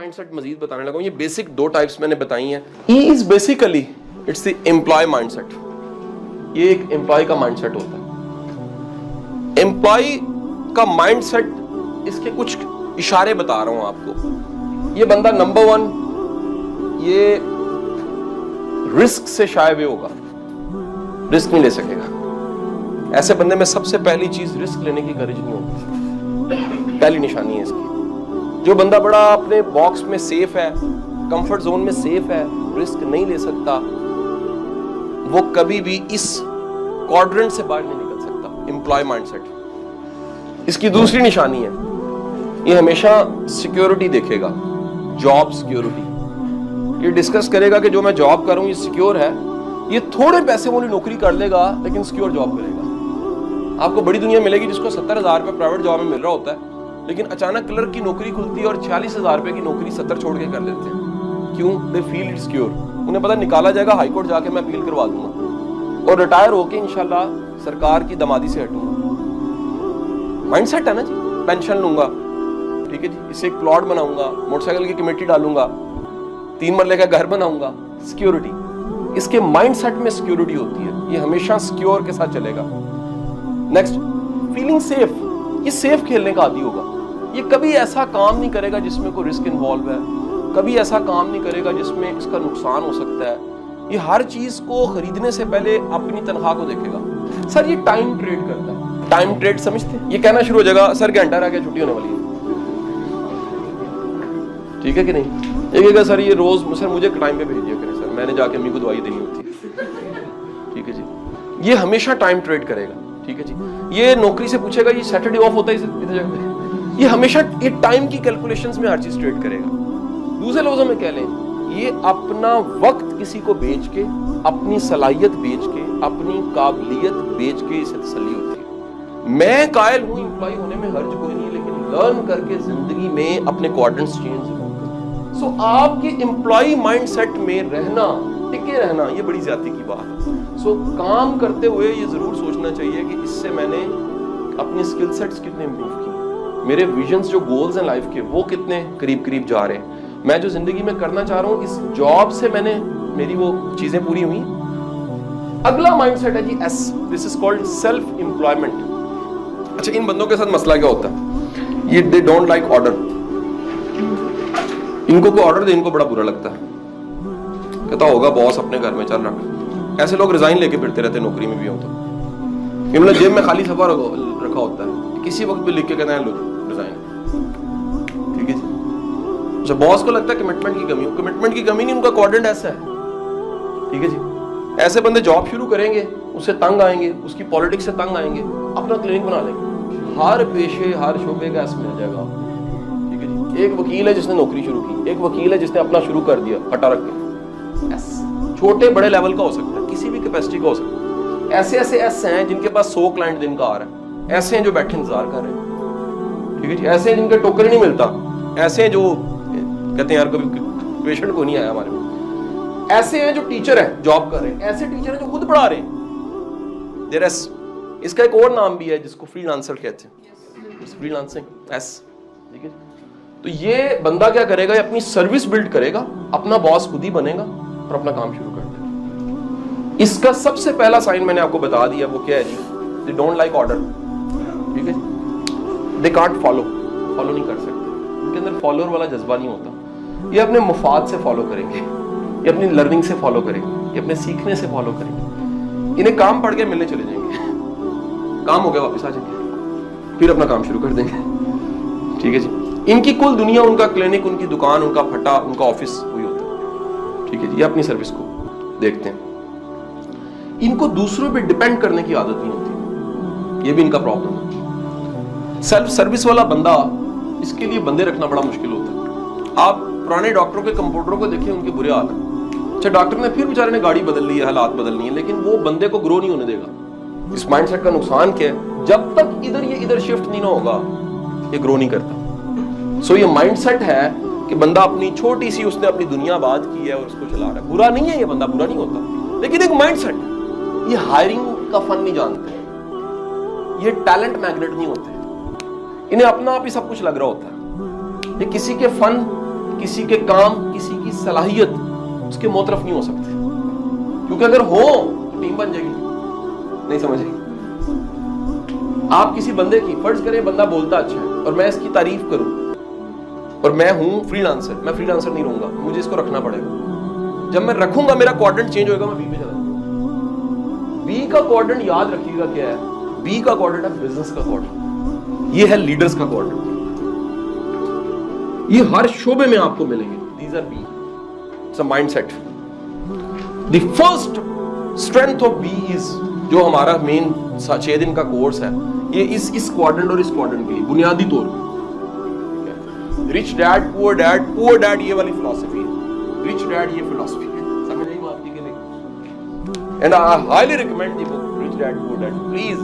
Mind set मजीद बताने लगा हूं। ये बेसिक 2 टाइप्स मैंने बताई हैं। E is basically it's the employ mindset. ये एक एम्प्लॉय का माइंड सेट होता है। एम्प्लॉय का माइंड सेट, इसके कुछ इशारे बता रहा हूं आपको। ये बंदा नंबर 1 ये रिस्क से शाये हुए होगा, रिस्क नहीं ले सकेगा। ऐसे बंदे में सबसे पहली चीज रिस्क लेने की करेज नहीं होगी, पहली निशानी है इसकी। जो बंदा बड़ा अपने बॉक्स में सेफ है, कंफर्ट जोन में सेफ है, रिस्क नहीं ले सकता, वो कभी भी इस क्वाड्रेंट से बाहर नहीं निकल सकता, एम्प्लॉय माइंडसेट। इसकी दूसरी निशानी है, ये हमेशा सिक्योरिटी देखेगा, जॉब सिक्योरिटी। ये डिस्कस करेगा कि जो मैं जॉब कर रहा हूं ये सिक्योर है। ये थोड़े पैसे वाली नौकरी कर लेगा लेकिन सिक्योर जॉब करेगा। आपको बड़ी दुनिया मिलेगी जिसको 70,000 रुपए प्राइवेट जॉब में मिल रहा होता है, लेकिन अचानक क्लर्क की नौकरी खुलती है और 40,000 रुपए की नौकरी 70 छोड़ के कर लेते हैं। क्यों? They feel it secure. उन्हें पता निकाला जाएगा, हाई कोर्ट जाके मैं अपील करवा दूंगा और रिटायर होके इंशाल्लाह सरकार की दमादी से हटूंगा। माइंडसेट है ना जी, पेंशन लूंगा, ठीक है जी, इससे एक प्लॉट बनाऊंगा, मोटरसाइकिल की कमेटी डालूंगा, 3 मरले का घर बनाऊंगा, सिक्योरिटी। इसके माइंडसेट में सिक्योरिटी होती है, ये हमेशा सिक्योर के साथ चलेगा। Next, feeling safe. ये सेफ खेलने का आदी होगा। ये कभी ऐसा काम नहीं करेगा जिसमें कोई रिस्क इन्वॉल्व है, कभी ऐसा काम नहीं करेगा जिसमें इसका नुकसान हो सकता है। ये हर चीज को खरीदने से पहले अपनी तनख्वाह को देखेगा। सर ये टाइम ट्रेड करता है, टाइम ट्रेड समझते हैं? ये कहना शुरू हो जाएगा, सर घंटा रह गया छुट्टी होने वाली है, ठीक है कि नहीं? एक सर ये रोज सर मुझे टाइम पे भेज दिया करें सर, मैंने जाके अम्मी को दवाई देनी होती है, ठीक है जी। ये हमेशा टाइम ट्रेड करेगा, ठीक है जी। ये नौकरी से पूछेगा ये सैटरडे ऑफ होता है इधर जगह पे, ये हमेशा ये टाइम की कैलकुलेशंस में हर चीज ट्रेड करेगा। दूसरे लफ्जों में कह लें, ये अपना वक्त किसी को बेच के, अपनी सलाहियत बेच के, अपनी काबिलियत बेच के इसे तसल्ली होती है। मैं कायल हूं एम्प्लॉय होने में हर्ज कोई नहीं, लेकिन लर्न करके जिंदगी में अपने क्वाड्रेंट्स चेंज जरूर करें। सो आपके एम्प्लॉय माइंडसेट में रहना, टिके रहना, ये बड़ी ज्यादती की बात है। सो काम करते हुए ये जरूर सोचना चाहिए कि इससे मैंने अपने स्किल सेट्स कितने इंप्रूव किए, मेरे विजन्स जो गोल्स हैं लाइफ के वो कितने करीब करीब जा रहे हैं, मैं जो जिंदगी में करना चाह रहा हूं इस जॉब से मैंने मेरी वो चीजें पूरी हुई। अगला माइंडसेट है G S, this is called self employment. अच्छा, इन बंदों के साथ मसला क्या होता है, ये दे डोंट लाइक ऑर्डर। इनको कोई ऑर्डर दे इनको बड़ा बुरा लगता है, कहता होगा बॉस अपने घर में चल रहा। ऐसे लोग रिजाइन लेके फिरते रहते नौकरी में भी हो तो, मतलब जेब में खाली सफा रखा होता है, किसी वक्त भी लिख के कहना है लो रिजाइन, ठीक है जी। अच्छा, बॉस को लगता है कमिटमेंट की कमी, कमिटमेंट की कमी नहीं, उनका क्वाड्रेंट ऐसा है, ठीक है जी। ऐसे बंदे जॉब शुरू करेंगे, उससे तंग आएंगे, उसकी पॉलिटिक्स से तंग आएंगे, अपना क्लिनिक बना लेंगे, हर पेशे हर शोबे का ऐसा मिल जाएगा, ठीक है जी। एक वकील है जिसने नौकरी शुरू की, एक वकील है जिसने अपना शुरू कर दिया हटा रख के, छोटे बड़े लेवल का हो सकता है, किसी भी कैपेसिटी का हो सकता है। ऐसे ऐसे ऐसे हैं जिनके पास 100 क्लाइंट दिन का आ रहा है, ऐसे हैं जो बैठे इंतजार कर रहे हैं, ठीक है जी। ऐसे हैं जिनके टोकन ही नहीं मिलता, ऐसे हैं जो कहते हैं यार कभी पेशेंट को नहीं आया हमारे में, ऐसे हैं जो टीचर हैं जॉब कर रहे हैं, ऐसे टीचर हैं जो खुद पढ़ा रहे हैं। देयर इज, इसका एक और नाम भी है जिसको फ्रीलांसर कहते हैं, फ्रीलांसिंग एस, ठीक है। तो ये बंदा क्या करेगा, ये अपनी सर्विस बिल्ड करेगा, अपना बॉस खुद ही बनेगा और अपना काम शुरू कर देगा। इसका सबसे पहला साइन मैंने आपको बता दिया, वो क्या है जी, दे डोंट लाइक ऑर्डर, ठीक है। दे कांट फॉलो नहीं कर सकते, उनके अंदर फॉलोअर वाला जज्बा नहीं होता। ये अपने मुफाद से फॉलो करेंगे, ये अपनी लर्निंग से फॉलो करेंगे, ये अपने सीखने से फॉलो करेंगे। इन्हें काम पढ़ के मिलने चले जाएंगे, काम हो गया वापस आ जाएंगे, फिर अपना काम शुरू कर देंगे, ठीक है जी। इनकी कुल दुनिया, उनका क्लिनिक, उनकी दुकान, उनका फटा, उनका ऑफिस हुई होता है, ठीक है जी। ये अपनी सर्विस को देखते हैं। इनको दूसरों पे डिपेंड करने की आदत नहीं होती, ये भी इनका प्रॉब्लम है। सेल्फ सर्विस वाला बंदा, इसके लिए बंदे रखना बड़ा मुश्किल होता है। आप पुराने डॉक्टरों के कंपाउंडरों को देखिए, उनके बुरे हाल है। अच्छा, डॉक्टर ने फिर बेचारे ने गाड़ी बदल ली है, हालात बदलनी है, लेकिन वो बंदे को ग्रो नहीं होने देगा। इस माइंडसेट का नुकसान क्या है, जब तक इधर शिफ्ट नहीं ना होगा ये ग्रो नहीं करता। सो ये माइंडसेट है कि बंदा अपनी छोटी सी, उसने अपनी दुनिया आबाद की है और उसको चला रहा है। बुरा नहीं है ये बंदा, बुरा नहीं होता, लेकिन एक माइंडसेट। ये हायरिंग का फन नहीं जानते, ये टैलेंट मैग्नेट नहीं होते, इन्हें अपना आप ही सब कुछ लग रहा होता है। ये किसी के फन किसी के काम, किसी की सलाहियत उसके मोतरफ नहीं हो सकते, क्योंकि अगर हो तो टीम बन जाएगी। नहीं समझे? आप किसी बंदे की, फर्ज करें बंदा बोलता अच्छा है और मैं इसकी तारीफ करूं और मैं हूं फ्रीलांसर, मैं फ्रीलांसर नहीं रहूंगा, मुझे इसको रखना पड़ेगा। जब मैं रखूंगा मेरा क्वाड्रेंट चेंज होगा, मैं बी पे चला जाऊंगा। बी का क्वाड्रेंट याद रखिएगा क्या है? बी का क्वाड्रेंट है बिजनेस का क्वाड्रेंट, ये है लीडर्स का क्वाड्रेंट। ये हर शोबे में आपको मिलेंगे। These are B, it's a mindset. The first strength of B is, जो हमारा मेन 6 दिन का कोर्स है, ये इस क्वाड्रेंट और इस क्वाड्रेंट के लिए बुनियादी तौर पे रिच डैड पुअर डैड ये वाली फिलॉसफी है। रिच डैड ये फिलॉसफी है, समझ आई बात की नहीं? And I highly recommend the book rich dad poor dad. Please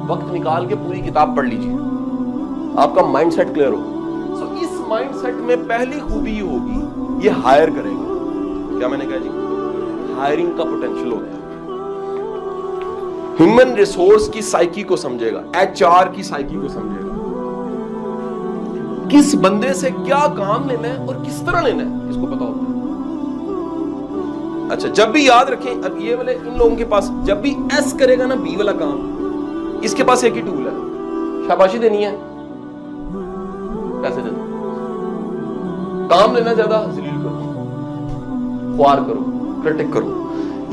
वक्त निकाल के पूरी किताब पढ़ लीजिए, आपका माइंडसेट क्लियर हो। सो इस माइंडसेट में पहली खूबी ये होगी, ये हायर करेगा। क्या मैंने कहा जी? हायरिंग का पोटेंशियल होता है। ह्यूमन रिसोर्स की साइकी को समझेगा, एचआर की साइकी को समझेगा, किस बंदे से क्या काम लेना है और किस तरह लेना है, इसको पता होता है। अच्छा, जब भी याद रखें, अब ये वाले इन लोगों के पास जब भी एस करेगा ना बी वाला काम, इसके पास एक ही टूल है, शाबाशी देनी है, पैसे दे दो। काम लेना ज्यादा, जलील करो, ख्वार करो, क्रिटिक करो।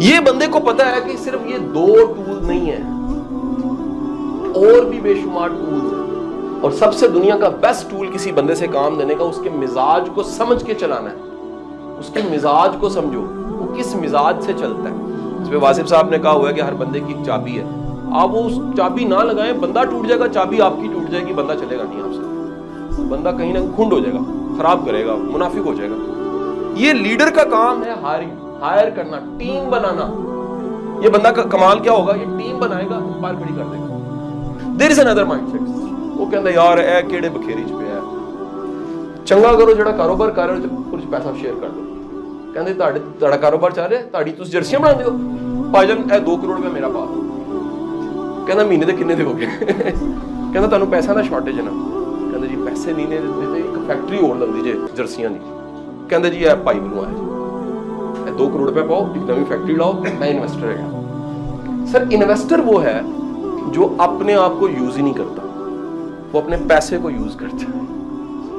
ये बंदे को पता है कि सिर्फ ये 2 टूल नहीं है, और भी बेशुमार टूल्स हैं, और सबसे दुनिया का बेस्ट टूल किसी बंदे से काम लेने का, उसके मिजाज को समझ के चलाना है। उसके मिजाज को समझो, वो किस मिजाज से चलता है। इस पे वासिफ साहब ने कहा हुआ है कि हर बंदे की एक चाबी है, आप वो उस चाबी ना लगाएं, बंदा टूट जाएगा, चाबी आपकी टूट जाएगी, बंदा चलेगा नहीं आपसे, बंदा कहीं ना खुंड हो जाएगा, खराब करेगा, मुनाफिक हो जाएगा। ये लीडर का काम है हायर करना, टीम बनाना। ये बंदा का कमाल क्या होगा, ये टीम बनाएगा, पार खड़ी कर देगा। देयर इज अनदर माइंडसेट, वो कहता यार ए केड़े बखेरी च पिया, चंगा करो जेड़ा कारोबार कर रहे हो, कुछ पैसा शेयर कर दो। कहंदे ਤੁਹਾਡਾ ਕਾਰੋਬਾਰ ਚੱਲ ਰਿਹਾ, ਤੁਹਾਡੀ ਤੁਸੀਂ ਜਰਸੀਆਂ ਬਣਾਉਂਦੇ ਹੋ, ਭਾਈਜਾਨ ਇਹ 2 ਕਰੋੜ ਰੁਪਏ ਮੇਰਾ ਪਾ ਦਿਓ। ਕਹਿੰਦਾ ਮਹੀਨੇ ਦੇ ਕਿੰਨੇ ਦਿਓਗੇ? ਕਹਿੰਦਾ ਤੁਹਾਨੂੰ ਪੈਸਾ ਦਾ ਸ਼ਾਰਟੇਜ ਹੈ ਨਾ। ਕਹਿੰਦਾ ਜੀ ਪੈਸੇ ਨਹੀਂ ਨੇ ਤੇ ਇੱਕ ਫੈਕਟਰੀ ਹੋਰ ਲੱਗਦੀ ਜੇ ਜਰਸੀਆਂ ਦੀ। ਕਹਿੰਦੇ ਜੀ ਇਹ ਭਾਈ ਮੈਨੂੰ ਆਇਆ ਜੀ, 2 करोड़ रुपए पाओ, एक नई फैक्ट्री लाओ, मैं इन्वेस्टर है। सर इन्वेस्टर वो है जो अपने आप को यूज ही नहीं करता, वो अपने पैसे को यूज करता है।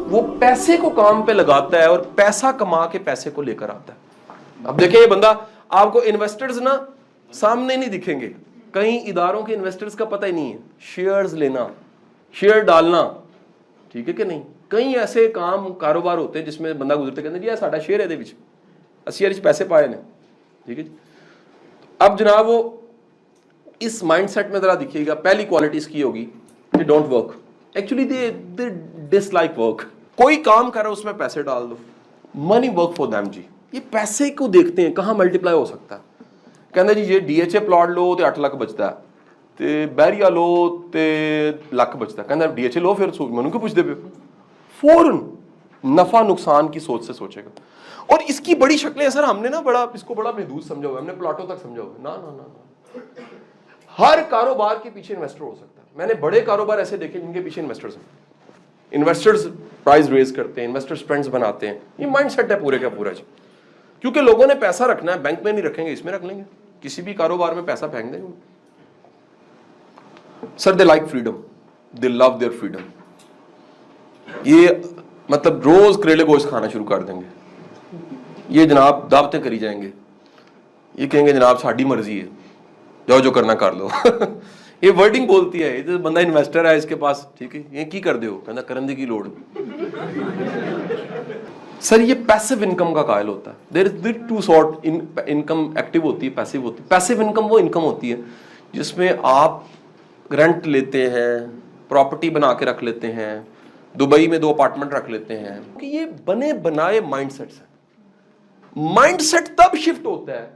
वो पैसे को काम पे लगाता है और पैसा कमा के पैसे को लेकर आता है। अब देखिए ये बंदा, आपको इन्वेस्टर्स ना सामने नहीं दिखेंगे, कई इदारों के इन्वेस्टर्स का पता ही नहीं है। शेयर्स लेना, शेयर डालना, ठीक है कि नहीं? कई ऐसे काम कारोबार होते हैं जिसमें बंदा गुजरते कहते जी साडा शेयर है, ਅਸੀਂ पैसे पाए ने, ठीक है जी। अब जनाब वो इस माइंडसेट में जरा दिखिएगा, पहली क्वालिटी इसकी होगी कि don't work, actually they dislike work. कोई काम कर रहा है उसमें पैसे डाल दो, मनी वर्क फॉर देम जी। ये पैसे को देखते हैं कहाँ मल्टीप्लाई हो सकता है। कहते जी ये DHA प्लॉट लो तो 8 लाख बचता है, तो बैरिया लो तो लाख बचता है। कहते DHA लो, फिर मैंने क्यों पूछते पे, फौरन नफा नुकसान की सोच से सोचेगा। और इसकी बड़ी शक्लें हैं सर, हमने ना इसको बड़ा महदूद समझा हुआ है, हमने प्लॉटों तक समझा हुआ है। ना ना ना ना, हर कारोबार के पीछे इन्वेस्टर हो सकता है। मैंने बड़े कारोबार ऐसे देखे जिनके पीछे इन्वेस्टर्स हैं। इन्वेस्टर्स प्राइस रेज करते हैं, इन्वेस्टर्स फ्रेंड्स बनाते हैं। ये माइंडसेट है पूरे का पूरा जी, क्योंकि लोगों ने पैसा रखना है, बैंक में नहीं रखेंगे, इसमें रख लेंगे, किसी भी कारोबार में पैसा फेंक देंगे। Sir they like freedom, they love their freedom. ये मतलब रोज करेले गोश्त खाना शुरू कर देंगे, ये जनाब दावतें करी जाएंगे, ये कहेंगे जनाब साड़ी मर्जी है, जाओ जो करना कर लो। ये वर्डिंग बोलती है, ये बंदा इन्वेस्टर है इसके पास, ठीक है, ये की कर दो, कहना करने की लोड़। सर ये पैसिव इनकम का कायल होता है। There is 2 sort income, active होती है, पैसिव होती है। पैसिव इनकम वो इनकम होती है जिसमें आप रेंट लेते हैं, प्रॉपर्टी बना के रख लेते हैं, दुबई में 2 अपार्टमेंट रख लेते हैं, कि ये बने बनाए माइंडसेट्स हैं। माइंडसेट तब शिफ्ट होता है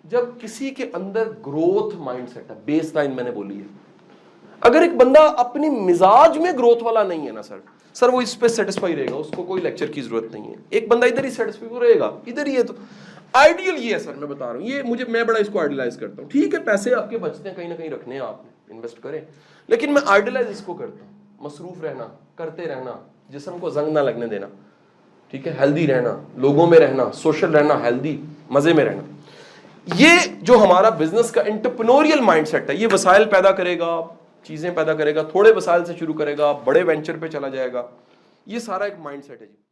जब किसी के अंदर ग्रोथ माइंडसेट है, बेस लाइन मैंने बोली है। अगर एक बंदा अपनी मिजाज में ग्रोथ वाला नहीं है ना सर वो इस पे सेटिस्फाई रहेगा, उसको कोई लेक्चर की जरूरत नहीं है। एक बंदा इधर ही सेटिस्फाई रहेगा, इधर ही है, तो आइडियल ये है सर, मैं बता रहा हूँ, ये मैं बड़ा इसको आइडियलाइज करता हूँ। ठीक है पैसे आपके बचते हैं, कहीं ना कहीं रखने हैं आपने, इन्वेस्ट करें, लेकिन मैं आइडियलाइज इसको करता हूँ, मसरूफ रहना, करते रहना, जिस्म को जंग ना लगने देना। ٹھیک ہے, ہیلدی رہنا, لوگوں میں رہنا, سوشل رہنا, ہیلدی, مزے میں رہنا. یہ جو ہمارا بزنس کا انٹرپرینوریل مائنڈ سیٹ ہے, یہ وسائل پیدا کرے گا, چیزیں پیدا کرے گا, تھوڑے وسائل سے شروع کرے گا, بڑے وینچر پہ چلا جائے گا, یہ سارا ایک مائنڈ سیٹ ہے جی.